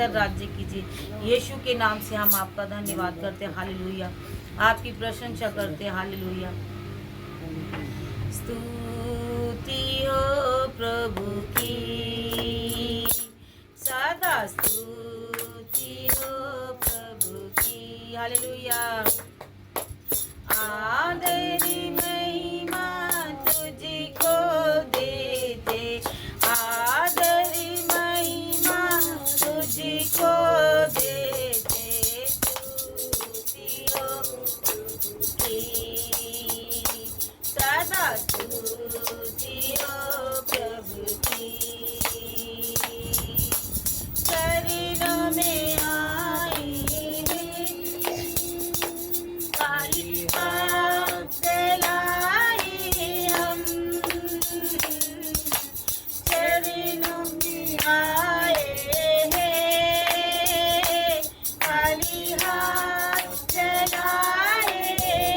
अंदर राज्य कीजिए। यीशु के नाम से हम आपका धन्यवाद करते हैं, हालेलुया। आपकी प्रशंसा करते हैं, हालेलुया। स्तुति हो प्रभु की, सदा स्तुति हो प्रभु की, हालेलुया। आदर महिमा तुझको देते, आदर महिमा तुझको देते, स्तुति हो की, सदा स्तुति हो प्रभु की। चरणों में आए खाली हाथ फैलाए हम, चरणों में आए हैं खाली हाथ फैलाए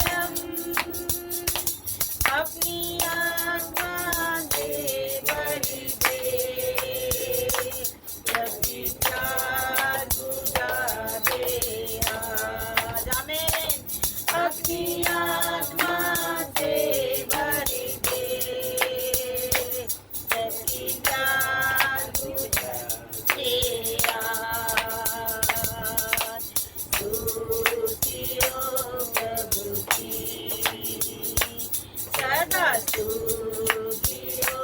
हम, अपनी आत्मा दे भरी दे, प्रति प्यार बुझा दे आज, आमीन। अपनी आत्मा से भरी दे, प्रति प्यार बुझा दे आज, स्तुति हो प्रभु की, सदा स्तुति हो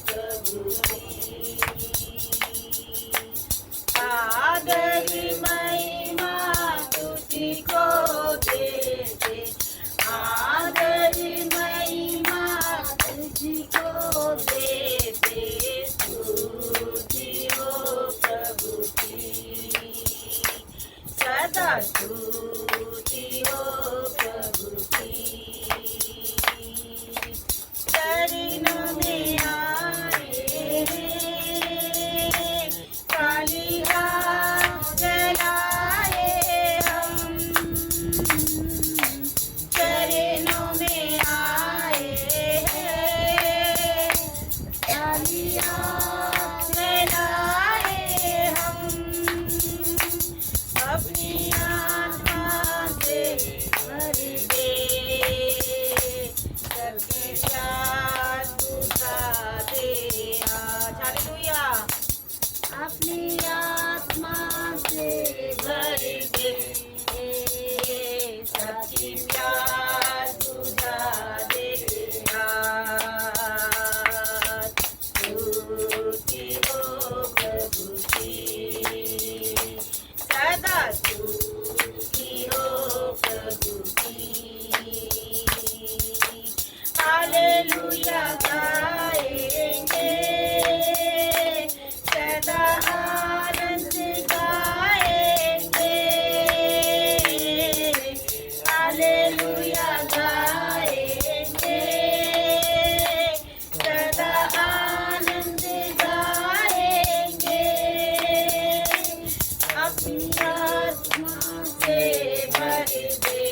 प्रभु की। आदर महिमा तुझको देते, आदर महिमा तुझको देते, स्तुति हो प्रभु की, सदा स्तुति हो प्रभु की। चरणों में आए खाली हाथ फैलाए हम, चरणों में आए खाली हाथ फैलाए हम, अपनी आत्मा से भर दे, सबके प्यास बुझा दे आज, हालेलुया। अपनी आत्मा से भर दे, सबकी प्यास बुझा दे आज, स्तुति हो प्रभु की, सदा स्तुति हो प्रभु की, हालेलुया गाएंगे, सदा आनंद गाएंगे, हालेलुया गाएंगे, सदा आनंद गाएंगे, अपनी आत्मा से भर दे,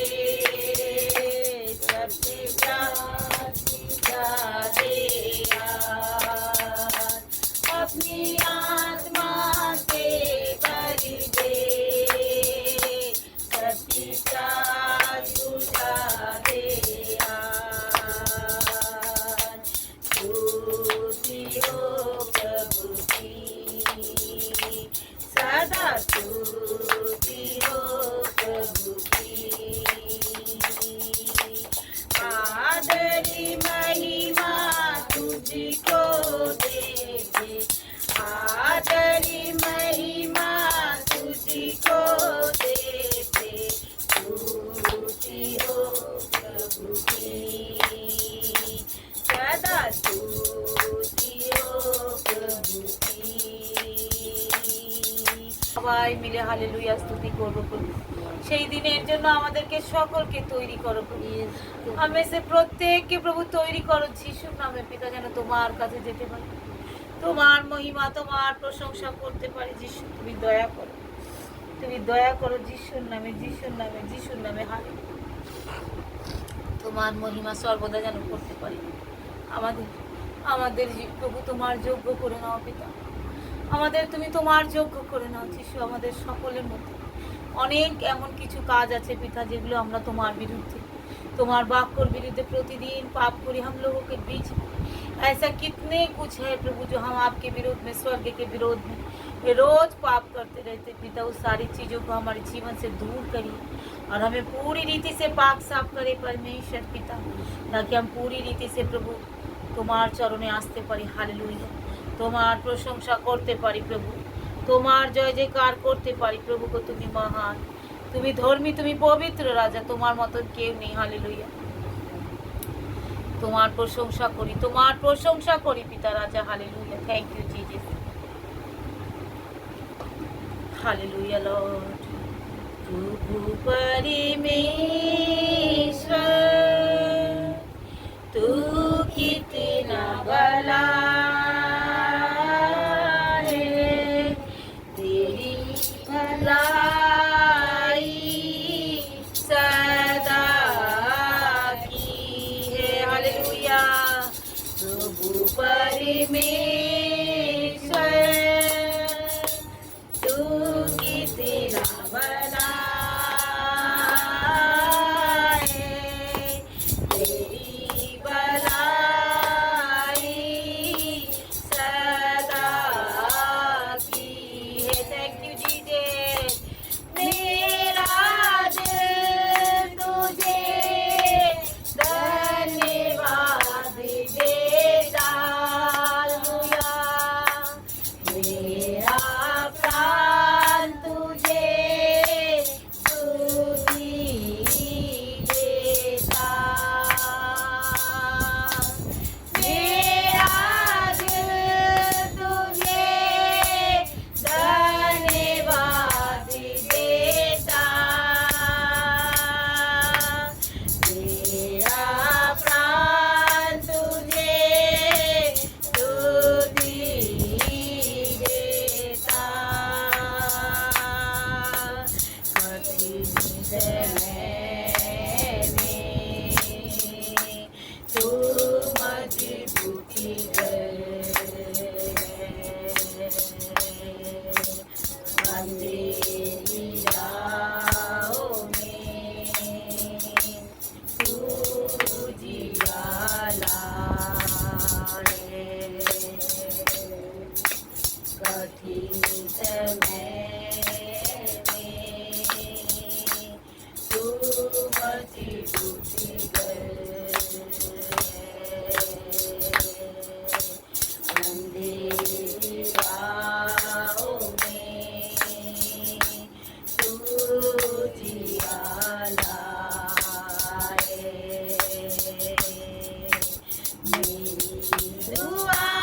सबसे प्यार बुझा दे आज, अपनी आत्मा से भर दे, सबकी प्यास बुझा दे आज, स्तुति हो प्रभु की, सदा स्तुति हो प्रभु की। आदर महिमा तुझको देते, आदर महिमा तुझको देते, स्तुति हो प्रभु की, सदा स्तुति हो प्रभु की। সবাই মিলে হালেলুয়া স্তুতি করবো প্রভু। সেই দিনের জন্য আমাদেরকে সকলকে তৈরি করো প্রভু। আমি সে প্রত্যেককে প্রভু তৈরি করো যিশুর নামে পিতা, যেন তোমার কাছে যেতে পারি, তোমার মহিমা তোমার প্রশংসা করতে পারি। যিশু তুমি দয়া করো, তুমি দয়া করো যিশুর নামে, যিশুর নামে, যিশুর নামে। হালেলুয়া, তোমার মহিমা সর্বদা যেন করতে পারি। আমাদের প্রভু তোমার যোগ্য করে নাও পিতা। আমাদের তুমি তোমার যোগ্য করে নাও যিশু। আমাদের সকলের মধ্যে অনেক এমন কিছু কাজ আছে পিতা যেগুলো আমরা তোমার বিরুদ্ধে, তোমার वाक्यों विरुद्ध प्रतिदिन पाप करी। हम लोगों के बीच ऐसा कितने कुछ है प्रभु जो हम आपके विरोध में, स्वर्ग के विरोध में रोज पाप करते रहते पिता। उस सारी चीज़ों को हमारे जीवन से दूर करिए और हमें पूरी रीति से पाक साफ करे परमेश्वर पिता, ताकि हम पूरी रीति से प्रभु তোমার চরণে আসতে পারি। হালেলুয়া, তোমার প্রশংসা করতে পারি প্রভু, তোমার জয় জয়কার করতে পারি প্রভু। গো তুমি মহান, তুমি ধর্মী, তুমি পবিত্র রাজা, তোমার মতন কেউ নেই। হালেলুয়া, তোমার প্রশংসা করি, তোমার প্রশংসা করি পিতা রাজা। Hallelujah, thank you Jesus. Hallelujah Lord. प्रभु परमेश्वर तू कितना भला है, तेरी भलाई सदा की है। हालेलुया, प्रभु परमेश्वर तू कितना भला है, तेरी भलाई सदा की है। Thank you Jesus. मेरा दिल तुझे धन्यवाद देता। हालेलुया, मेरा प्राण तुझे स्तुति देता। मेरा दिल तुझे धन्यवाद देता। मेरा प्राण तुझे स्तुति देता। कठिन समय में तू मजबूती अंधेरी राहों में तू जियाला है। कठिन समय में तू मजबूती अंधेरी राहों में तू जियाला है। मेरी दुआएं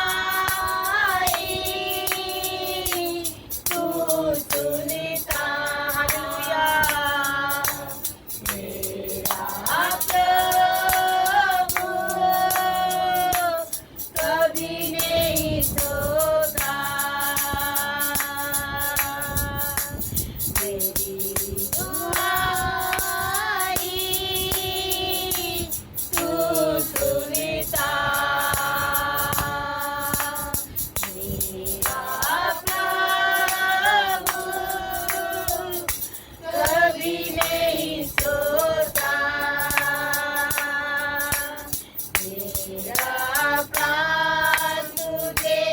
तू सुनता। हालेलुया, मेरा प्रभु कभी नहीं सोता। मेरी दुआएं तू सुनता। मेरा प्रभु कभी नहीं सोता। मेरा प्राण तुझे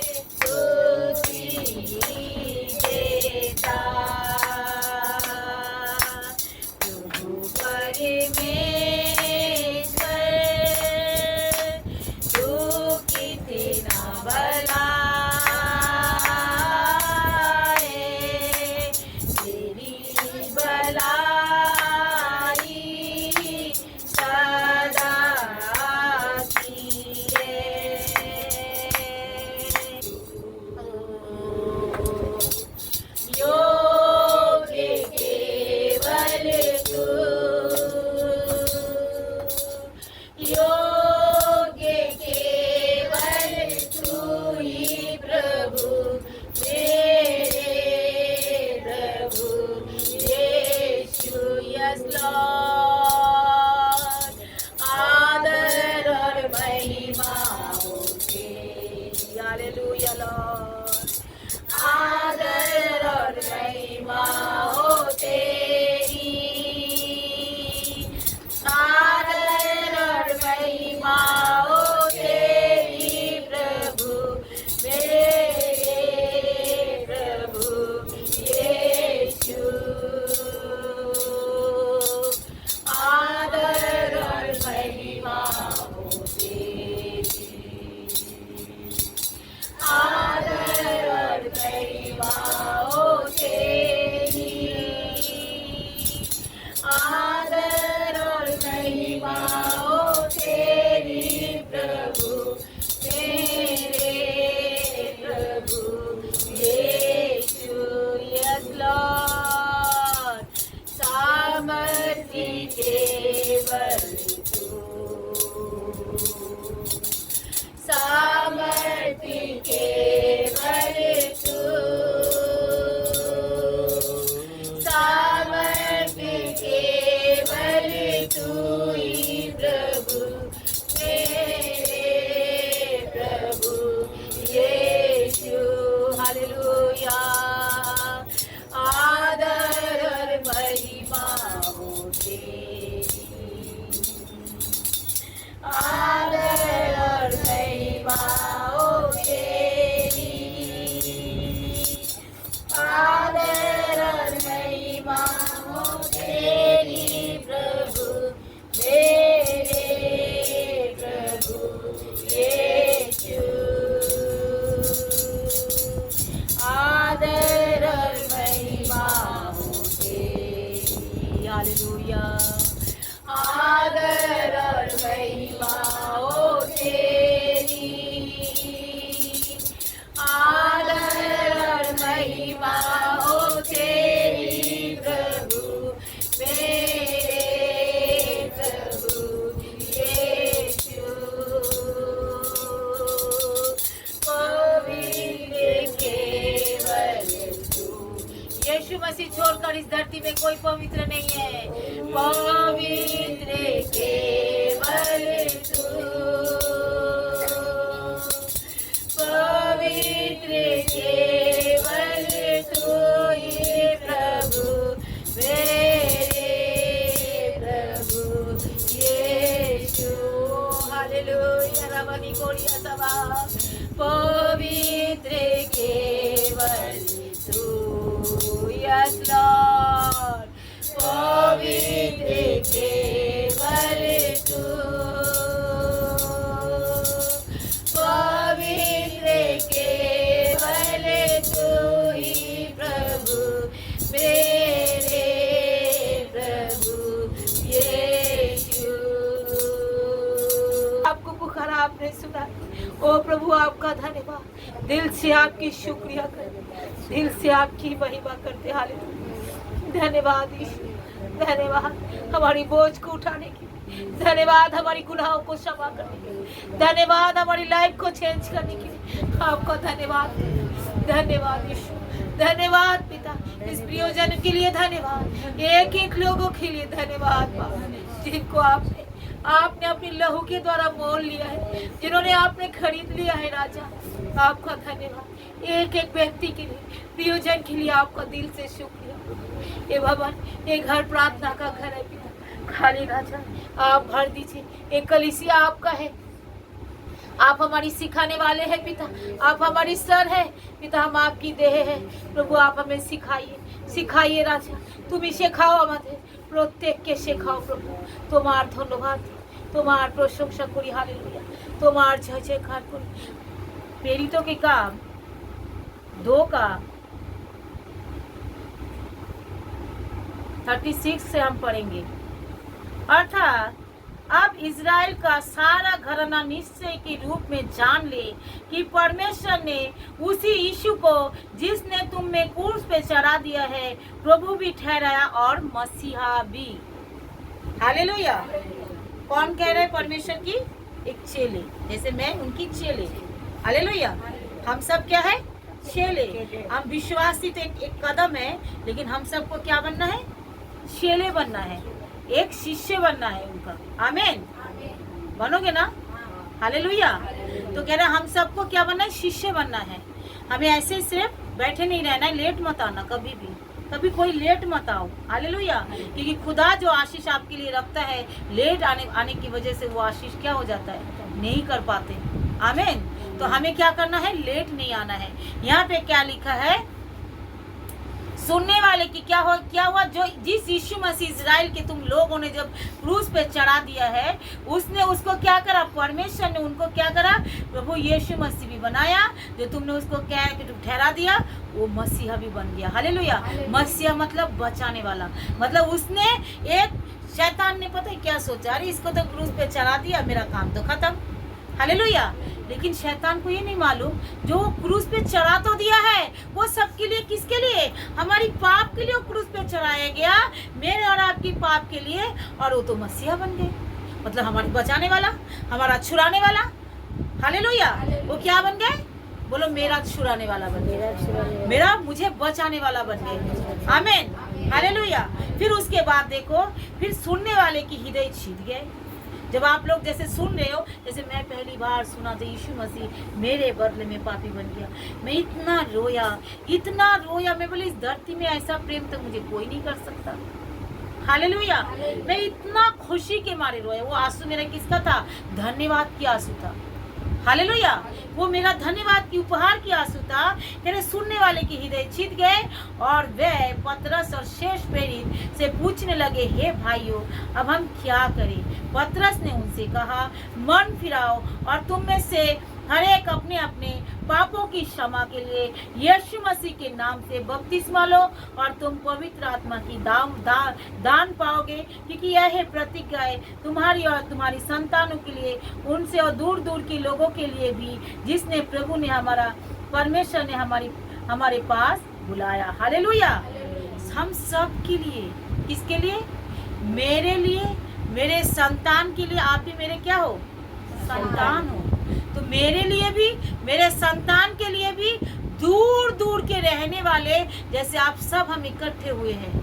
स्तुति देता। प्रभु परमेश्वर मेरे प्रभु यीशु। हालेलुया। आदर और महिमा हो तेरी, आदर और महिमा हो तेरी, आदर और महिमा हो तेरी प्रभु मेरे प्रभु यीशु। आदर और महिमा हो तेरी। हालेलुया। आदर और महिमा हो तेरी, आदर और महिमा हो तेरी प्रभु मेरे प्रभु यीशु। पवित्र केवल तू। यीशु मसीह छोड़कर इस धरती में कोई पवित्र नहीं है। पवित्र केवल तू, पवित्र केवल तू ही प्रभु मेरे प्रभु यीशु। हालेलुया। रबनी कोरिया सभा। पवित्र केवल तू। Yes Lord. पवित्र केवल तू, पवित्र केवल तू ही प्रभु मेरे प्रभु यीशु। आपको पुकारा, आपने सुना। ओ प्रभु आपका धन्यवाद। दिल से आपकी शुक्रिया करते, दिल से आपकी महिमा करते। हालेलुया। धन्यवाद यीशु, धन्यवाद हमारी बोझ को उठाने की, धन्यवाद हमारी गुनाहों को क्षमा करने के लिए, धन्यवाद हमारी लाइफ को चेंज करने के लिए। आपका धन्यवाद, धन्यवाद यीशु, धन्यवाद पिता। इस प्रियजन के लिए धन्यवाद, एक एक लोगों के लिए धन्यवाद बाबा, जिनको आपने अपनी लहू के द्वारा मोल लिया है, जिन्होंने आपने खरीद लिया है राजा। आपका धन्यवाद। एक एक व्यक्ति के लिए, प्रियजन के लिए आपका दिल से शुक्रिया। ये भवन, ये घर प्रार्थना का घर है पिता, खाली राजा आप भर दीजिए। एक कलीसिया आपका है, आप हमारी सिखाने वाले हैं पिता, आप हमारी सर है पिता, हम आपकी देह है प्रभु। आप हमें सिखाइए, सिखाइए राजा, তুমি শেখাও আমাদের, প্রত্যেককে শেখাও প্রভু। তোমার ধন্যবাদ, তোমার প্রশংসা করি। হালেলুয়া। তোমার জয় জয়কার করি। प्रेरितों के काम 2 का 36 से हम पढ़ेंगे। अर्थात अब इज़राइल का सारा घराना निश्चय के रूप में जान ले कि परमेश्वर ने उसी यीशु को जिसने तुम में क्रूस पे चढ़ा दिया है प्रभु भी ठहराया और मसीहा भी। हालेलुया। कौन कह रहे हैं? परमेश्वर की एक चेले, जैसे मैं उनकी चेले। हालेलुया। हम सब क्या है? चेले। हम विश्वासी तो एक कदम है, लेकिन हम सबको क्या बनना है? चेले बनना है, एक शिष्य बनना है उनका। आमीन। बनोगे ना? हालेलुया। तो कह रहे हम सबको क्या बनना है? शिष्य बनना है। हमें ऐसे सिर्फ बैठे नहीं रहना है, लेट मत आना कभी भी, कभी कोई लेट मत आओ। हालेलुया। क्योंकि खुदा जो आशीष आपके लिए रखता है, लेट आने की वजह से वो आशीष क्या हो जाता है? नहीं कर पाते। आमीन। तो हमें क्या करना है? लेट नहीं आना है। यहाँ पे क्या लिखा है? सुनने वाले की क्या हुआ? जो जिस यीशु मसीह इज़राइल के तुम लोगों ने जब क्रूस पे चढ़ा दिया है, उसने उसको क्या करा? परमेश्वर ने उनको क्या करा? प्रभु यीशु मसीह भी बनाया। जो तुमने उसको क्या ठहरा दिया, वो मसीहा भी बन गया। हालेलुया। मसीहा मतलब बचाने वाला। मतलब उसने एक शैतान ने पता है क्या सोचा? अरे इसको तो क्रूस पे चढ़ा दिया, मेरा काम तो खत्म। हालेलुया। लेकिन शैतान को ये नहीं मालूम, जो क्रूस पे चढ़ा तो दिया है, वो सबके लिए, किसके लिए? हमारी पाप के लिए क्रूस पे चढ़ाया गया, मेरे और आपकी पाप के लिए। और वो तो मसीहा बन गए, मतलब हमारी बचाने वाला, हमारा छुड़ाने वाला। हालेलुया। वो क्या बन गए? बोलो, मेरा छुड़ाने वाला बन गए, मेरा मुझे बचाने वाला बन गए। आमीन। हालेलुया। फिर उसके बाद देखो, फिर सुनने वाले की हृदय छीन गए। जब आप लोग जैसे सुन रहे हो, जैसे मैं पहली बार सुना तो यीशु मसीह मेरे बदले में पापी बन गया, मैं इतना रोया, मैं बोली इस धरती में ऐसा प्रेम तो मुझे कोई नहीं कर सकता। हालेलुया। मैं इतना खुशी के मारे रोया। वो आंसू मेरा किसका था? धन्यवाद की आंसू था। हालेलुया। वो मेरा धन्यवाद की उपहार की आंसू था। तेरे सुनने वाले की हृदय छिद गए और वे पतरस और शेष प्रेरित से पूछने लगे, हे भाइयों, अब हम क्या करें? पतरस ने उनसे कहा, मन फिराओ और तुम में से हर एक अपने अपने पापों की क्षमा के लिए यीशु मसीह के नाम से बपतिस्मा लो और तुम पवित्र आत्मा की दान पाओगे, क्योंकि यह प्रतिज्ञा है तुम्हारी और तुम्हारी संतानों के लिए, उनसे और दूर दूर के लोगों के लिए भी, जिसने प्रभु ने परमेश्वर ने हमारे पास बुलाया। हालेलुया। हम सब के लिए, किसके लिए? मेरे लिए, मेरे संतान के लिए। आप भी मेरे क्या हो? संतान हो। तो मेरे लिए भी, मेरे संतान के लिए भी, दूर दूर के रहने वाले, जैसे आप सब हम इकट्ठे हुए हैं,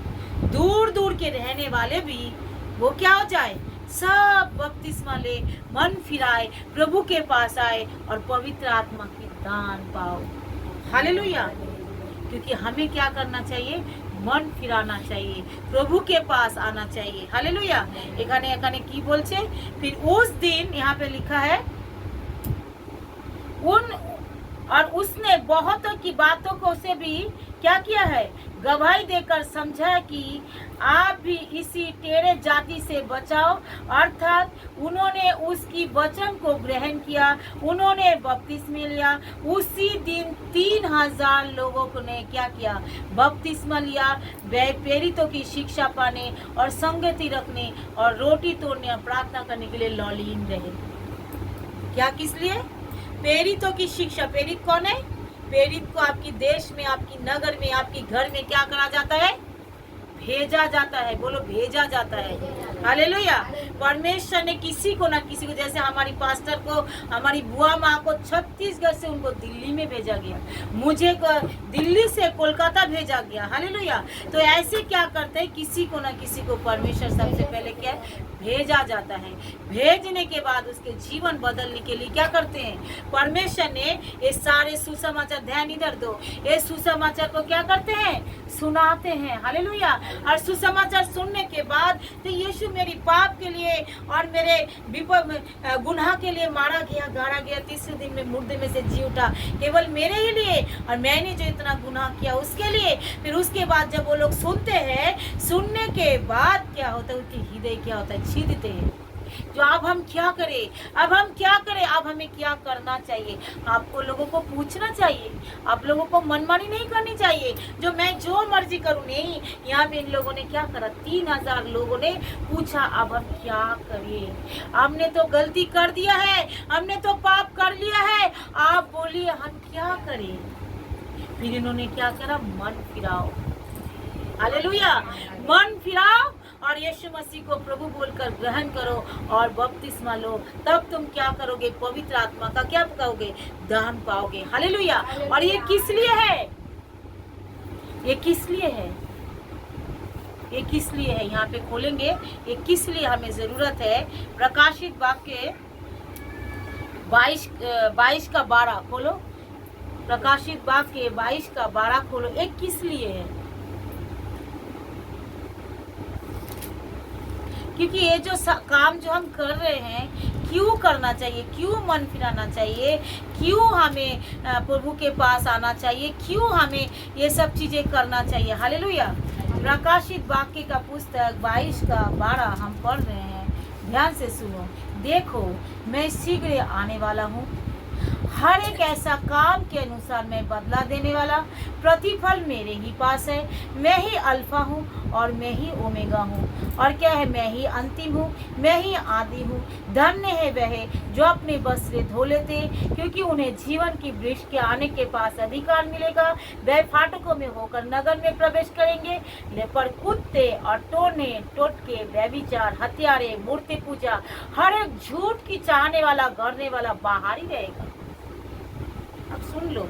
दूर दूर के रहने वाले भी वो क्या हो जाए? सब बपतिस्मा ले, मन फिराए, प्रभु के पास आए और पवित्र आत्मा की दान पाओ। हालेलुया। क्योंकि हमें क्या करना चाहिए? मन फिराना चाहिए, प्रभु के पास आना चाहिए। हालेलुया। एखाने की बोलছে, फिर उस दिन, यहाँ पे लिखा है, उसने बहुतों की बातों को से भी क्या किया है? गवाही देकर समझा कि आप भी इसी टेढ़े जाति से बचाओ। अर्थात उन्होंने उसकी वचन को ग्रहण किया, उन्होंने बपतिस्मा लिया। उसी दिन 3000 लोगों ने क्या किया? बपतिस्मा लिया। वे प्रेरितों की शिक्षा पाने और संगति रखने और रोटी तोड़ने और प्रार्थना करने के लिए लौलीन रहे। क्या, किस लिए? प्रेरितों की शिक्षा। प्रेरित कौन है? प्रेरित को आपकी देश में, आपकी नगर में, आपकी घर में क्या करा जाता है? भेजा जाता है। बोलो, भेजा जाता है। हालेलुया। परमेश्वर ने किसी को ना किसी को, जैसे हमारी पास्टर को, हमारी बुआ माँ को छत्तीसगढ़ से उनको दिल्ली में भेजा गया, मुझे को दिल्ली से कोलकाता भेजा गया। हालेलुया। तो ऐसे क्या करते हैं? किसी को ना किसी को परमेश्वर सबसे पहले क्या भेजा जाता है। भेजने के बाद उसके जीवन बदलने के लिए क्या करते हैं? परमेश्वर ने ये सारे सुसमाचार, ध्यान इधर दो, ये सुसमाचार को क्या करते हैं? सुनाते हैं। हालेलुया। और सुसमाचार सुनने के बाद तो यीशु मेरी पाप के लिए और मेरे गुनाह के लिए मारा गया, गाड़ा गया, तीसरे दिन में मुर्दे में से जी उठा, केवल मेरे ही लिए, और मैंने जो इतना गुनाह किया उसके लिए। फिर उसके बाद जब वो लोग सुनते हैं, सुनने के बाद क्या होता है? उनकी हृदय क्या होता है? छीदते हैं। तो अब हम क्या करें? अब हमें क्या करना चाहिए? आपको लोगों को पूछना चाहिए, आप लोगों को मनमानी नहीं करनी चाहिए, जो मर्जी करूं। नहीं, यहाँ पे इन लोगों ने क्या करा? 3000 लोगों ने पूछा, अब हम क्या करें? हमने तो गलती कर दिया है, हमने तो पाप कर लिया है, आप बोलिए हम क्या करें? फिर इन्होंने क्या करा? मन फिराओ। हालेलुया। मन फिराओ और यीशु मसीह को प्रभु बोलकर ग्रहण करो और बपतिस्मा लो। तब तुम क्या करोगे? पवित्र आत्मा का क्या पाओगे? दान पाओगे। हालेलुया। और ये किस लिए है? ये किस लिए है? ये किस लिए है? यहाँ पे खोलेंगे, ये किस लिए हमें जरूरत है। प्रकाशित वाक्य 22 का 12 खोलो। प्रकाशित वाक्य 22 का 12 खोलो। ये किस लिए है? क्योंकि ये जो काम जो हम कर रहे हैं, क्यों करना चाहिए? क्यों मन फिराना चाहिए? क्यों हमें प्रभु के पास आना चाहिए? क्यों हमें ये सब चीजें करना चाहिए? हालेलुया। प्रकाशित वाक्य का पुस्तक 22 का 12 हम पढ़ रहे हैं, ध्यान से सुनो। देखो, मैं शीघ्र आने वाला हूँ, हर एक ऐसा काम के अनुसार मैं बदला देने वाला, प्रतिफल मेरे ही पास है। मैं ही अल्फा हूँ और मैं ही ओमेगा हूँ, और क्या है? मैं ही अंतिम हूँ, मैं ही आदि हूँ। धन्य है वह जो अपने वस्त्र धो लेते, क्योंकि उन्हें जीवन की वृक्ष के आने के पास अधिकार मिलेगा। वे फाटकों में होकर नगर में प्रवेश करेंगे, पर कुत्ते और टोटके, व्यभिचार, हत्यारे, मूर्ति पूजा, हर एक झूठ की चाहने वाला, गढ़ने वाला बाहर ही रहेगा। अब सुन लो,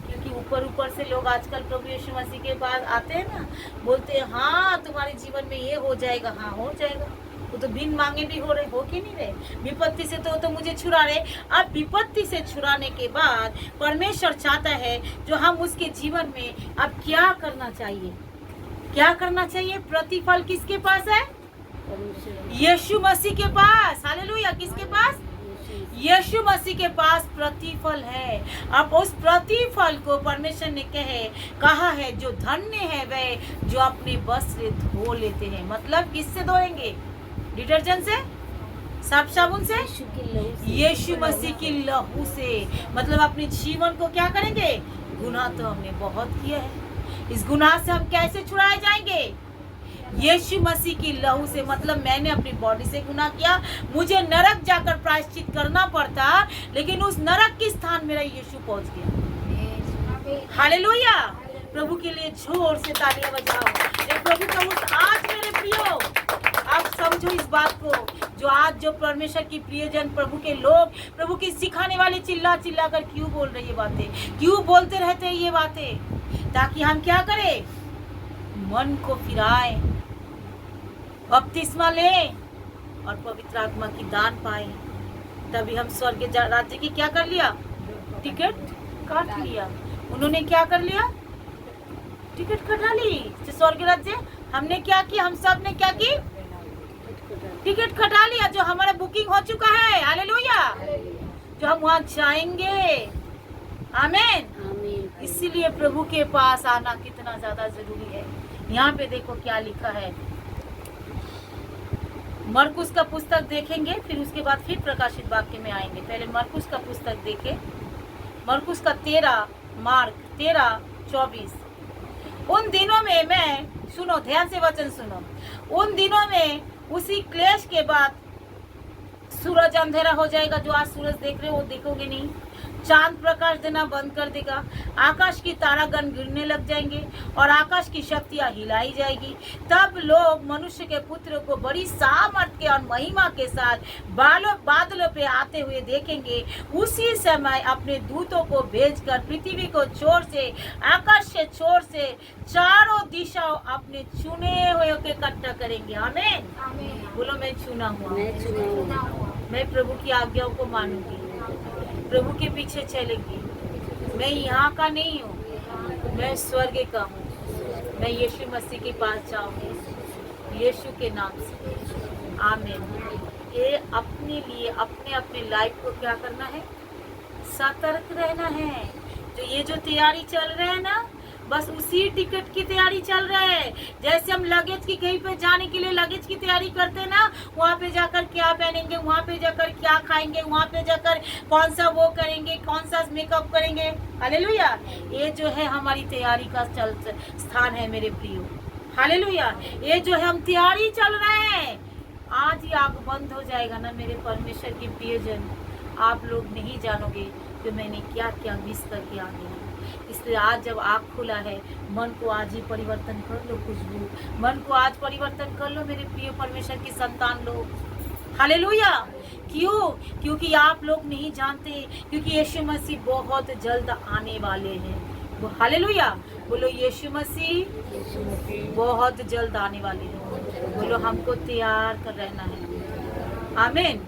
क्योंकि ऊपर से लोग आजकल प्रभु यीशु मसीह के पास आते हैं ना, बोलते हैं हाँ तुम्हारे जीवन में ये हो जाएगा, हाँ हो जाएगा। वो तो बिन मांगे भी हो रहे, हो कि नहीं रहे? विपत्ति से तो मुझे छुड़ा रहे। अब विपत्ति से छुड़ाने के बाद परमेश्वर चाहता है जो हम उसके जीवन में अब क्या करना चाहिए, क्या करना चाहिए? प्रतिफल किसके पास है? यीशु मसीह के पास। हालेलुया। किसके पास? यीशु मसीह के पास प्रतिफल है। अब उस प्रतिफल को परमेश्वर ने कहा है जो धन्य है वे जो अपने वस्त्र धो लेते हैं। मतलब किससे धोएंगे? डिटर्जेंट से, साफ साबुन से, यीशु मसीह की लहू से। मतलब अपने जीवन को क्या करेंगे? गुनाह तो हमने बहुत किया है, इस गुनाह से हम कैसे छुड़ाए जाएंगे? यीशु मसीह की लहू से। मतलब मैंने अपनी बॉडी से गुनाह किया, मुझे नरक जाकर प्रायश्चित करना पड़ता, लेकिन उस नरक के स्थान मेरा यीशु पहुंच गया। हालेलुया। प्रभु के लिए जोर से तालियां बजाओ। प्रभु का उस आज मेरे प्रियो, आप समझो इस बात को, जो आज जो परमेश्वर की प्रियजन, प्रभु के लोग, प्रभु के सिखाने वाले चिल्ला चिल्ला कर क्यों बोल रहे ये बातें, क्यों बोलते रहते हैं ये बातें? ताकि हम क्या करें? मन को फिराए, बपतिस्मा लें और पवित्र आत्मा की दान पाए। तभी हम स्वर्ग राज्य की क्या कर लिया? टिकट काट लिया। उन्होंने क्या कर लिया? टिकट कटा ली स्वर्ग राज्य। हमने क्या किया? हम सब ने क्या की? टिकट कटा लिया, जो हमारा बुकिंग हो चुका है। हालेलुया। जो हम वहाँ जाएंगे। आमीन। इसीलिए प्रभु के पास आना कितना ज्यादा जरूरी है। यहाँ पे देखो क्या लिखा है। मरकुस का पुस्तक देखेंगे, फिर उसके बाद फिर प्रकाशित वाक्य में आएंगे। पहले मरकुस का पुस्तक देखें। मरकुस का 13:24। उन दिनों में मैं, सुनो ध्यान से वचन सुनो, उन दिनों में उसी क्लेश के बाद सूरज अंधेरा हो जाएगा। जो आज सूरज देख रहे हो वो देखोगे नहीं। चांद प्रकाश देना बंद कर देगा, आकाश की तारागण गिरने लग जाएंगे और आकाश की शक्तियां हिलाई जाएगी। तब लोग मनुष्य के पुत्र को बड़ी सामर्थ्य और महिमा के साथ बादलों पे आते हुए देखेंगे। उसी समय अपने दूतों को भेजकर पृथ्वी को छोर से, आकाश से छोर से चारों दिशाओं अपने चुने हुए के इकट्ठा करेंगे। आमीन। बोलो मैं चुना हुआ, मैं प्रभु की आज्ञाओं को मानूंगी, प्रभु के पीछे चलेंगी। मैं यहाँ का नहीं हूँ, मैं स्वर्ग का हूँ। मैं यीशु मसीह के पास जाऊँगी यीशु के नाम से। आमीन। ये अपने लिए अपने लाइफ को क्या करना है? सतर्क रहना है। ये जो तैयारी चल रहा है ना, बस उसी टिकट की तैयारी चल रहा है। जैसे हम लगेज की कहीं पे जाने के लिए लगेज की तैयारी करते हैं ना, वहाँ पे जाकर क्या पहनेंगे, वहाँ पे जाकर क्या खाएंगे, वहाँ पे जाकर कौन सा वो करेंगे, कौन सा मेकअप करेंगे। हालेलुया। ये जो है हमारी तैयारी का स्थान है मेरे प्रियो। हालेलुया। ये जो है हम तैयारी चल रहे हैं। आज ही आँख बंद हो जाएगा ना मेरे परमेश्वर की प्रियजन, आप लोग नहीं जानोगे कि मैंने क्या क्या मिस करके आ गई। इसलिए आज जब आँख खुला है, मन को आज ही परिवर्तन कर लो। खुशबू, मन को आज परिवर्तन कर लो मेरे प्रिय परमेश्वर की संतान लोग। हालेलुया। क्यों? क्योंकि आप लोग नहीं जानते, क्योंकि यीशु मसीह बहुत जल्द आने वाले हैं। हालेलुया। बोलो यीशु मसीह बहुत जल्द आने वाले हैं। बोलो हमको तैयार कर रहना है। आमीन।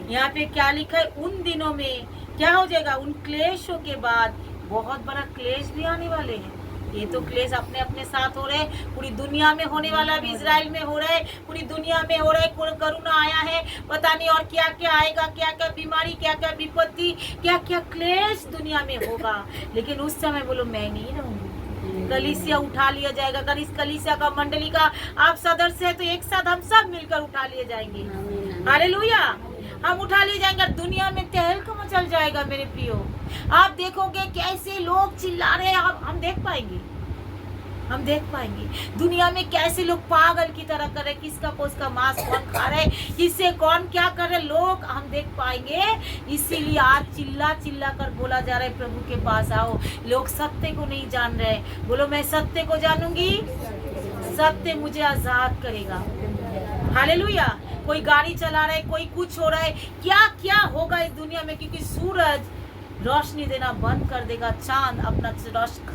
यहाँ पे क्या लिखा है? उन दिनों में क्या हो जाएगा? उन क्लेशों के बाद बहुत बड़ा क्लेश भी आने वाले हैं। ये तो क्लेश अपने अपने साथ हो रहे हैं, पूरी दुनिया में होने वाला भी इजराइल में हो रहा है, पूरी दुनिया में हो रहा है। कोरोना आया है, पता नहीं और क्या क्या आएगा, क्या क्या बीमारी, क्या क्या विपत्ति, क्या क्या क्लेश दुनिया में होगा। लेकिन उस समय बोलो मैं नहीं रहूंगी। कलीसिया उठा लिया जाएगा। अगर इस कलीसिया का मंडली का आप सदस्य है तो एक साथ हम सब मिलकर उठा लिए जाएंगे। हालेलुया। हम उठा लिए जाएंगे। दुनिया में तहलका मचल जाएगा मेरे प्रियो। आप देखोगे कैसे लोग चिल्ला रहे हैं। हम देख पाएंगे, हम देख पाएंगे दुनिया में कैसे लोग पागल की तरह कर रहे, किसका उसका मांस कौन खा रहे, किससे कौन क्या कर रहे लोग, हम देख पाएंगे। इसीलिए आज चिल्ला चिल्ला कर बोला जा रहा है प्रभु के पास आओ। लोग सत्य को नहीं जान रहे। बोलो मैं सत्य को जानूंगी, सत्य मुझे आजाद करेगा। हालेलुया। कोई गाड़ी चला रहा है, कोई कुछ हो रहा है, क्या क्या होगा इस दुनिया में, क्योंकि सूरज रोशनी देना बंद कर देगा। चांद अपना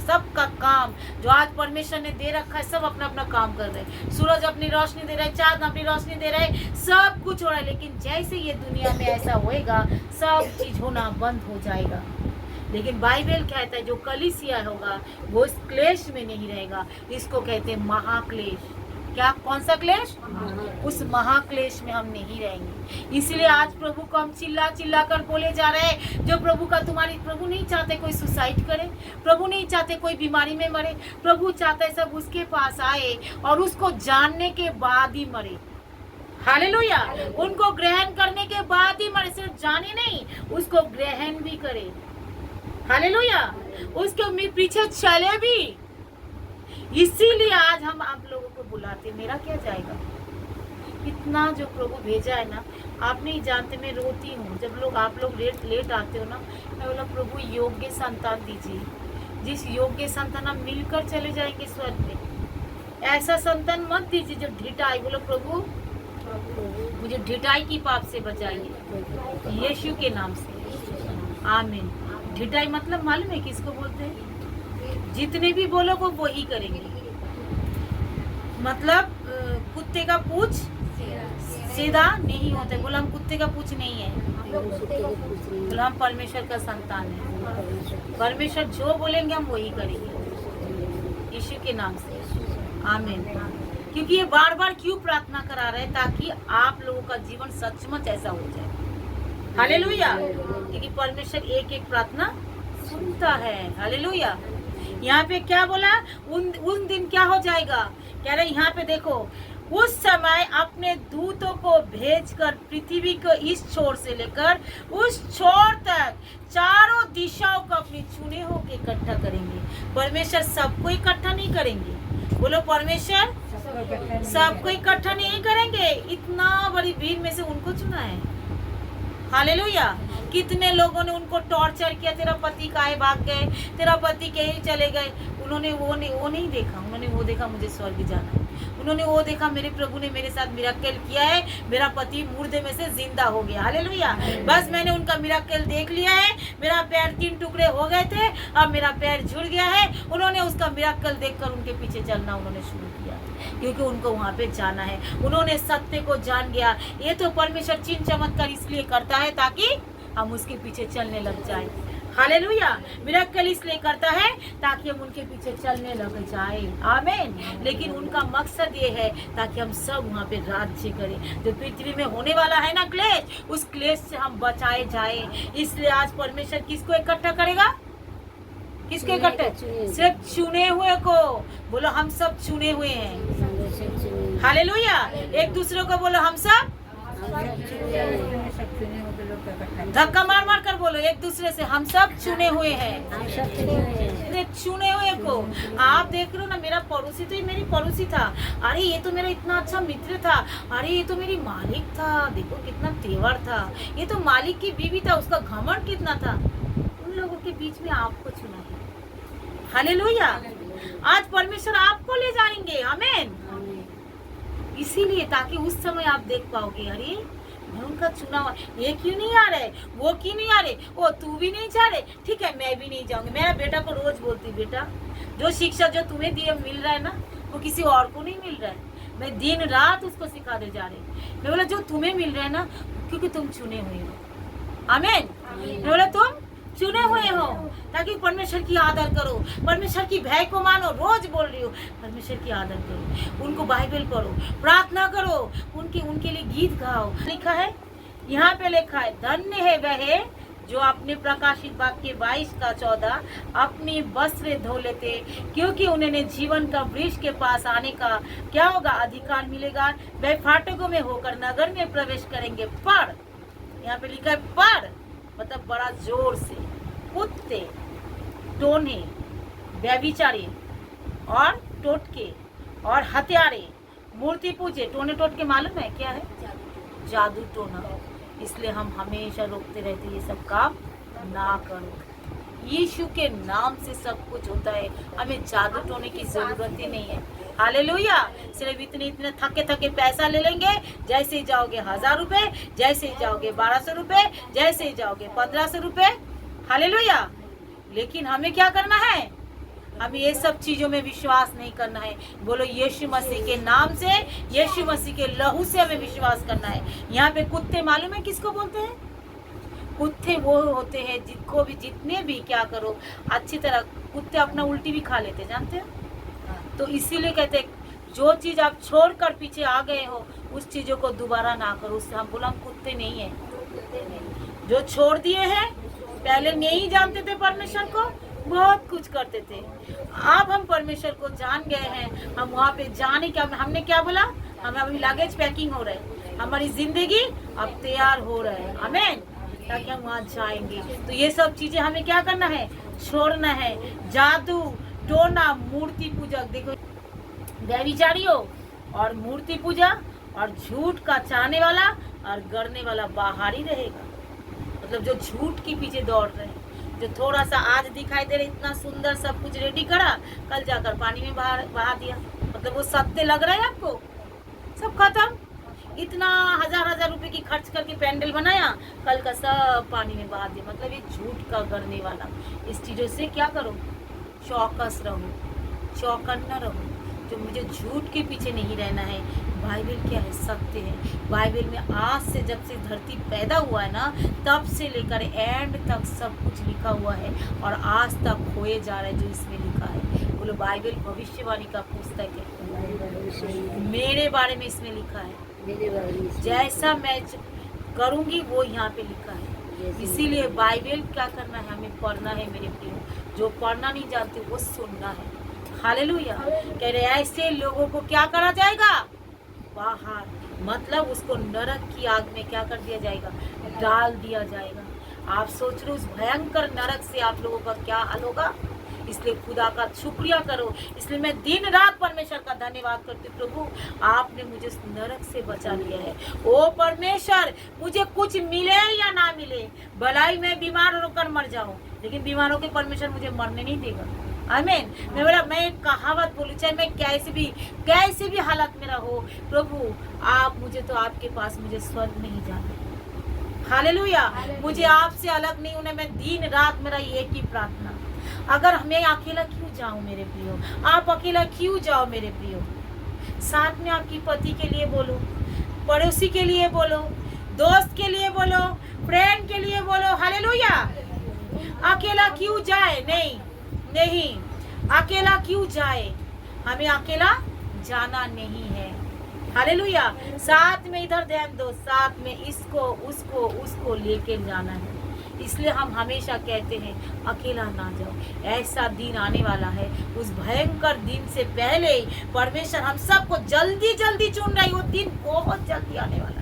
सबका काम जो आज परमेश्वर ने दे रखा है, सब अपना अपना काम कर रहे हैं। सूरज अपनी रोशनी दे रहा है, चांद अपनी रोशनी दे रहा है, सब कुछ हो रहा है। लेकिन जैसे ये दुनिया में ऐसा होएगा, सब चीज होना बंद हो जाएगा। लेकिन बाइबल कहता है जो कलीसिया होगा वो इस क्लेश में नहीं रहेगा। इसको कहते हैं महाक्लेश। क्या? कौन सा क्लेश? उस महाक्लेश में हम नहीं रहेंगे। इसलिए आज प्रभु को हम चिल्ला चिल्ला कर बोले जा रहे हैं, जो प्रभु का प्रभु नहीं चाहते कोई सुसाइड करे, प्रभु नहीं चाहते कोई बीमारी में मरे, प्रभु चाहते सब उसके पास आए और उसको जानने के बाद ही मरे। हालेलुया। उनको ग्रहण करने के बाद ही मरे, सिर्फ जाने नहीं, उसको ग्रहण भी करे। हालेलुया। उसके पीछे चले भी। इसीलिए आज हम आप लोगों को बुलाते। मेरा क्या जाएगा? इतना जो प्रभु भेजा है ना, आप नहीं जानते। मैं रोती हूँ जब आप लोग लेट आते हो ना। मैं बोला प्रभु योग्य संतान दीजिए, जिस योग्य संतान हम मिलकर चले जाएंगे स्वर्ग में। ऐसा संतान मत दीजिए जो ढिठाई। बोलो प्रभु मुझे ढिठाई की पाप से बचाइए यीशु के नाम से। आमीन। ढिठाई मतलब मालूम है किसको बोलते हैं? जितने भी बोलो वो वही करेंगे। मतलब कुत्ते का पूछ सीधा नहीं होता। बोला हम कुत्ते का पूछ नहीं है, बोला हम परमेश्वर का संतान है। परमेश्वर जो बोलेंगे हम वही करेंगे यीशु के नाम से। आमीन। क्योंकि ये बार बार क्यों प्रार्थना करा रहे हैं? ताकि आप लोगों का जीवन सचमुच ऐसा हो जाए। हालेलुया। क्योंकि परमेश्वर एक एक प्रार्थना सुनता है। हालेलुया। यहाँ पे क्या बोला? उन दिन क्या हो जाएगा? कह रहे यहाँ पे देखो, उस समय अपने दूतों को भेजकर पृथ्वी को इस छोर से लेकर उस छोर तक चारों दिशाओं को अपने चुने होकर इकट्ठा करेंगे। परमेश्वर सबको इकट्ठा नहीं करेंगे। बोलो परमेश्वर सबको इकट्ठा नहीं करेंगे। इतना बड़ी भीड़ में से उनको चुना है। हालेलुया। कितने लोगों ने उनको टॉर्चर किया, तेरा पति काहे भाग गए, तेरा पति कहीं चले गए। उन्होंने वो नहीं देखा। उन्होंने वो देखा मुझे स्वर्ग जाना है। उन्होंने वो देखा मेरे प्रभु ने मेरे साथ मिराकल किया है, मेरा पति मुर्दे में से जिंदा हो गया। हालेलुया। बस मैंने उनका मिराकल देख लिया है। मेरा पैर 3 टुकड़े हो गए थे, अब मेरा पैर जुड़ गया है। उन्होंने उसका मिराकल देखकर उनके पीछे चलना उन्होंने शुरू किया, क्योंकि उनको वहाँ पे जाना है। उन्होंने सत्य को जान गया। ये तो परमेश्वर चिन्ह चमत्कार इसलिए करता है ताकि हम उसके पीछे चलने लग जाए। हालेलुया। मिराकल इसलिए करता है ताकि हम उनके पीछे चलने लग जाए। आमीन। लेकिन उनका मकसद ये है ताकि हम सब वहाँ पे राज्य करें। जो पृथ्वी में होने वाला है ना क्लेश, उस क्लेश से हम बचाए जाए। इसलिए आज परमेश्वर किसको इकट्ठा करेगा? किसको इकट्ठा? सिर्फ चुने हुए को। बोलो हम सब चुने हुए हैं। हालेलुया। एक दूसरे को बोलो हम सब धक्का मार मार कर बोलो एक दूसरे से, हम सब चुने हुए हैं। चुने हुए को आप देख रहे हो ना। मेरा पड़ोसी तो ये मेरी पड़ोसी था। अरे ये तो मेरा इतना अच्छा मित्र था। अरे ये तो मेरी मालिक था। देखो कितना तेवर था। ये तो मालिक की बीवी था, उसका घमंड कितना था। उन लोगों के बीच में आपको चुना है। हालेलुया। आज परमेश्वर आपको ले जाएंगे। आमीन। इसीलिए ताकि उस समय आप देख पाओगे, अरे मैं उनका चुना हुआ, ये क्यों नहीं आ रहे, वो क्यों नहीं आ रहे, ओ तू भी नहीं जा रहे, ठीक है मैं भी नहीं जाऊंगी। मेरा बेटा को रोज बोलती, बेटा जो शिक्षा जो तुम्हें दिए मिल रहा है ना, वो किसी और को नहीं मिल रहा है। मैं दिन रात उसको सिखाते जा रही। मैं बोला जो तुम्हें मिल रहा है ना, क्योंकि तुम चुने हुए हो। आमीन। मैं बोला तुम चुने हुए हो ताकि परमेश्वर की आदर करो, परमेश्वर की भय को मानो। रोज बोल रही हो परमेश्वर की आदर करो, उनको बाइबल पढ़ो, प्रार्थना करो, उनके लिए गीत गाओ। लिखा है यहाँ पे, लिखा है धन्य है वह जो अपने प्रकाशित वाक्य 22 का 14 अपनी वस्त्र धो लेते, क्योंकि उन्हें जीवन का वृक्ष के पास आने का क्या होगा? अधिकार मिलेगा। वह फाटकों में होकर नगर में प्रवेश करेंगे। पर यहाँ पे लिखा है पर, मतलब बड़ा जोर से, कुत्ते, टोने, व्यभिचारी और टोटके और हत्यारे, मूर्ति पूजे। टोने टोटके मालूम है क्या है? जादू टोना। इसलिए हम हमेशा रोकते रहते ये सब काम ना करो। यीशु के नाम से सब कुछ होता है। हमें जादू टोने की जरूरत ही नहीं है। हालेलुया। सिर्फ इतने थके पैसा ले लेंगे। जैसे ही जाओगे 1000 रुपए, जैसे ही जाओगे 1200 रुपए, जैसे ही जाओगे 1500 रुपए। हालेलुया। लेकिन हमें क्या करना है? हमें ये सब चीजों में विश्वास नहीं करना है। बोलो यीशु मसीह के नाम से, यीशु मसीह के लहू से हमें विश्वास करना है। यहाँ पे कुत्ते मालूम है किसको बोलते हैं? कुत्ते वो होते हैं जिनको भी, जितने भी क्या करो अच्छी तरह, कुत्ते अपना उल्टी भी खा लेते, जानते हो? तो इसीलिए कहते हैं जो चीज आप छोड़कर पीछे आ गए हो उस चीजों को दोबारा ना करो। उससे हम बोला हम कुत्ते नहीं है। जो छोड़ दिए हैं, पहले नहीं जानते थे परमेश्वर को, बहुत कुछ करते थे। अब हम परमेश्वर को जान गए हैं, हम वहाँ पे जाने क्या, हमने क्या बोला? हमें अभी लगेज पैकिंग हो रहा है, हमारी जिंदगी अब तैयार हो रहा है, आमीन, ताकि हम वहाँ जाएंगे। तो ये सब चीजें हमें क्या करना है? छोड़ना है। जादू टोना, मूर्ति पूजा, देखो व्यभिचारियों और मूर्ति पूजा और झूठ का चाहने वाला और गढ़ने वाला बाहर ही रहेगा। मतलब जो झूठ के पीछे दौड़ रहे हैं, जो थोड़ा सा आज दिखाई दे रहा, इतना सुंदर सब कुछ रेडी करा, कल जाकर पानी में बहा दिया। मतलब वो सत्य लग रहा है आपको, सब खत्म। इतना हजार रुपए की खर्च करके पैंडल बनाया, कल का सब पानी में बहा दिया। मतलब ये झूठ का गढ़ने वाला। इस चीजों से क्या करो? चौकस रहो, चौकन्ना रहो। जो मुझे झूठ के पीछे नहीं रहना है। बाइबल क्या है? सत्य है। बाइबल में आज से, जब से धरती पैदा हुआ है ना, तब से लेकर एंड तक सब कुछ लिखा हुआ है और आज तक खोए जा रहा है जो इसमें लिखा है। बोलो बाइबल भविष्यवाणी का पुस्तक है। मेरे बारे में इसमें लिखा है, जैसा मैं करूंगी वो यहाँ पे लिखा है। इसीलिए बाइबल क्या करना है? हमें पढ़ना है मेरे प्रियो। जो पढ़ना नहीं जानते वो सुनना है। हालेलुया। कह रहे ऐसे लोगों को क्या करा जाएगा? बाहर, मतलब उसको नरक की आग में क्या कर दिया जाएगा? डाल दिया जाएगा। आप सोच रहे उस भयंकर नरक से आप लोगों का क्या हाल होगा? इसलिए खुदा का शुक्रिया करो। इसलिए मैं दिन रात परमेश्वर का धन्यवाद करती हूँ, प्रभु आपने मुझे इस नरक से बचा लिया है। ओ परमेश्वर, मुझे कुछ मिले या ना मिले, भलाई मैं बीमार होकर मर जाऊं, लेकिन बीमारों के परमेश्वर मुझे मरने नहीं देगा। आमीन। मैं एक कहावत बोलूं, चाहे मैं कैसे भी हालत में रहो, प्रभु आप मुझे तो आपके पास, मुझे स्वर्ग नहीं जाना। हालेलुया। मुझे आपसे अलग नहीं होना। मैं दिन रात मेरा एक ही प्रार्थना, अगर मैं अकेला क्यों जाऊं मेरे प्रियो? आप अकेला क्यों जाओ मेरे प्रियो? साथ में आपकी पति के लिए बोलो, पड़ोसी के लिए बोलो, दोस्त के लिए बोलो, फ्रेंड के लिए बोलो। हालेलुया। अकेला क्यों जाए? नहीं, अकेला क्यों जाए? हमें अकेला जाना नहीं है। हालेलुया। साथ में इधर ध्यान दो, साथ में इसको उसको लेके जाना है। इसलिए हम हमेशा कहते हैं अकेला ना जाओ। ऐसा दिन आने वाला है, उस भयंकर दिन से पहले परमेश्वर हम सबको जल्दी चुन रही। वो दिन बहुत जल्दी आने वाला है,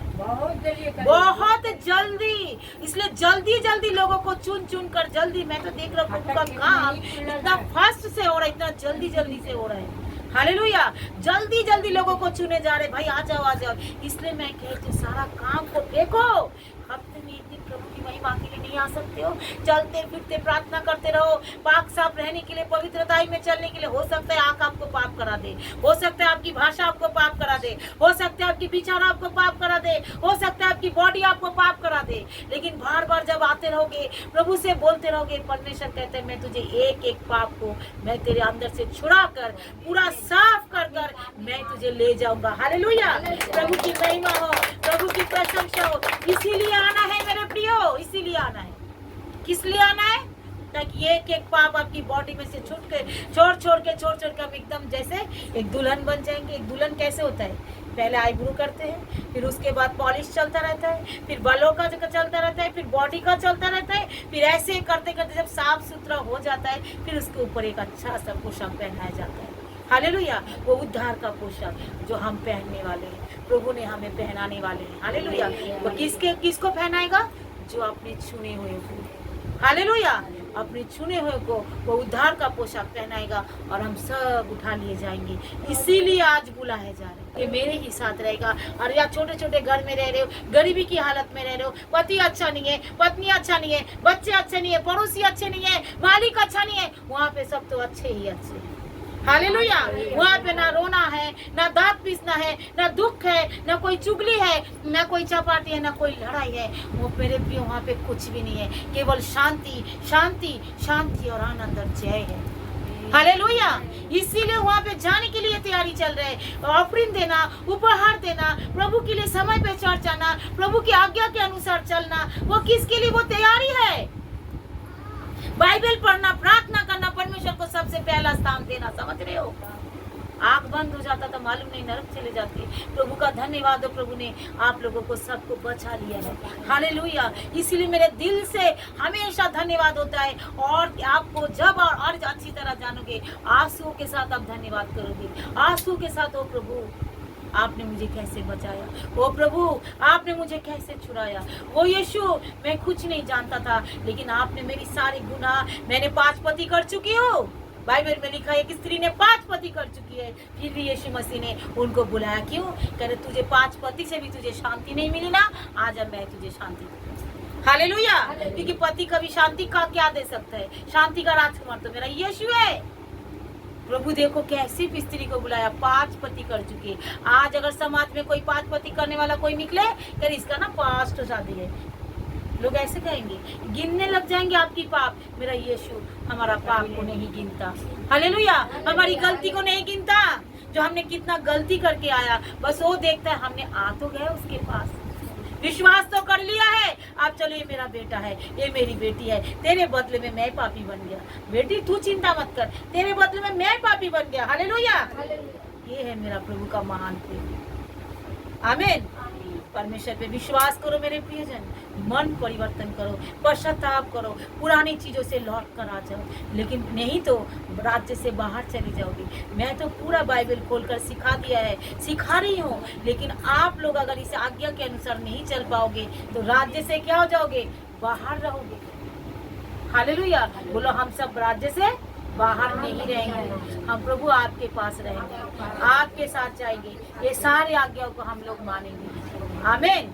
बहुत जल्दी। इसलिए जल्दी लोगों को चुन कर जल्दी। मैं तो देख रहा हूँ का काम इतना फास्ट से हो रहा है, इतना जल्दी से हो रहा है। हालेलुया। जल्दी लोगों को चुने जा रहे। भाई आ जाओ। इसलिए मैं कहती हूँ सारा काम को देखो। हफ्ते में एक दिन प्रभु की महिमा के लिए नहीं आ सकते हो? चलते फिरते प्रार्थना करते रहो, पाक साफ रहने के लिए, पवित्रताई में चलने के लिए। हो सकता है आंख आपको पाप करा दे, हो सकता है आपकी भाषा आपको पाप करा दे, हो सकता है आपकी विचार आपको पाप करा दे, हो सकता है आपकी बॉडी आपको पाप करा दे। लेकिन बार जब आते रहोगे, प्रभु से बोलते रहोगे, परमेश्वर कहते हैं मैं तुझे एक पाप को मैं तेरे अंदर से छुड़ा कर, पूरा साफ कर मैं तुझे ले जाऊंगा। हालेलुया। प्रभु की महिमा हो, प्रभु की प्रशंसा हो। इसीलिए आना है मेरे प्रियो, इसीलिए आना है। किस लिए आना है? ताकि एक पाप आपकी बॉडी में से छूट के छोड़ के हम एकदम जैसे एक दुल्हन बन जाएंगे। एक दुल्हन कैसे होता है? पहले आईब्रो करते हैं, फिर उसके बाद पॉलिश चलता रहता है, फिर बालों का चलता रहता है, फिर बॉडी का चलता रहता है, फिर ऐसे करते जब साफ सुथरा हो जाता है, फिर उसके ऊपर एक अच्छा सा पोशाक पहनाया जाता है। हालेलुया। वो उद्धार का पोशाक जो हम पहनने वाले हैं, प्रभु ने हमें पहनाने वाले हैं। हालेलुया। वो किसको पहनाएगा? जो अपने चुने हुए को। हालेलुया। अपने चुने हुए को वो उद्धार का पोशाक पहनाएगा और हम सब उठा लिए जाएंगे। इसीलिए आज बुलाया जा रहा है। ये मेरे ही साथ रहेगा। और या छोटे घर में रह रहे हो, गरीबी की हालत में रह रहे हो, पति अच्छा नहीं है, पत्नी अच्छा नहीं है, बच्चे अच्छे नहीं है, पड़ोसी अच्छे नहीं है, मालिक अच्छा नहीं है, वहाँ पे सब तो अच्छे ही अच्छे हैं। हालेलुया। वहाँ पे ना रोना है, ना दांत पीसना है, ना दुख है, ना कोई चुगली है, ना कोई चपाटी है, ना कोई लड़ाई है। वो मेरे प्रिय वहाँ पे कुछ भी नहीं है, केवल शांति शांति शांति और आनंद और जय है। हालेलुया। इसीलिए वहाँ पे जाने के लिए तैयारी चल रहे है। ऑफरिंग देना, उपहार देना, प्रभु के लिए समय पे चढ़ जाना, प्रभु की आज्ञा के अनुसार चलना, वो किसके लिए? वो तैयारी है। बाइबल पढ़ना, प्रार्थना करना, परमेश्वर को सबसे पहला स्थान देना, समझ रहे हो? आंख बंद हो जाता था, मालूम नहीं नरक चले जाते। प्रभु का धन्यवाद हो, प्रभु ने आप लोगों को सबको बचा लिया है। हालेलुया। इसीलिए मेरे दिल से हमेशा धन्यवाद होता है। और आपको जब और अच्छी तरह जानोगे, आंसुओं के साथ आप धन्यवाद करोगे, आंसू के साथ। ओ प्रभु, आपने मुझे कैसे बचाया, ओ प्रभु आपने मुझे कैसे छुड़ाया, ओ यीशु मैं कुछ नहीं जानता था, लेकिन आपने मेरी सारी गुनाह, मैंने 5 पति कर चुकी हूँ। बाइबल में लिखा है एक स्त्री ने 5 पति कर चुकी है, फिर भी यीशु मसीह ने उनको बुलाया। क्यों? कह रहे तुझे 5 पति से भी तुझे शांति नहीं मिली ना, आज अब मैं तुझे शांति दूंगा। हालेलुया। क्योंकि पति कभी शांति का क्या दे सकता है? शांति का राजकुमार तो मेरा यीशु है। प्रभु देखो कैसी स्त्री को बुलाया, 5 पति कर चुकी है। आज अगर समाज में कोई 5 पति करने वाला कोई निकले, कर इसका ना 5 तो शादी है, लोग ऐसे कहेंगे, गिनने लग जाएंगे आपकी पाप। मेरा यीशु हमारा पाप को नहीं गिनता। हालेलुया। हमारी गलती को नहीं गिनता, जो हमने कितना गलती करके आया, बस वो देखता है हमने आ तो गए उसके पास, विश्वास तो कर लिया है। आप चलो, ये मेरा बेटा है, ये मेरी बेटी है, तेरे बदले में मैं पापी बन गया। बेटी तू चिंता मत कर, तेरे बदले में मैं पापी बन गया। हालेलुया। ये है मेरा प्रभु का महान प्रेम। आमीन। परमेश्वर पे विश्वास करो मेरे प्रियजन, मन परिवर्तन करो, पश्चाताप करो, पुरानी चीजों से लौट कर आ जाओ, लेकिन नहीं तो राज्य से बाहर चली जाओगी। मैं तो पूरा बाइबल खोलकर सिखा दिया है, सिखा रही हूँ, लेकिन आप लोग अगर इस आज्ञा के अनुसार नहीं चल पाओगे तो राज्य से क्या हो जाओगे? बाहर रहोगे। हालेलुया। बोलो, हम सब राज्य से बाहर नहीं रहेंगे, हम प्रभु आपके पास रहेंगे, आपके साथ जाएंगे, ये सारे आज्ञाओं को हम लोग मानेंगे। आमीन।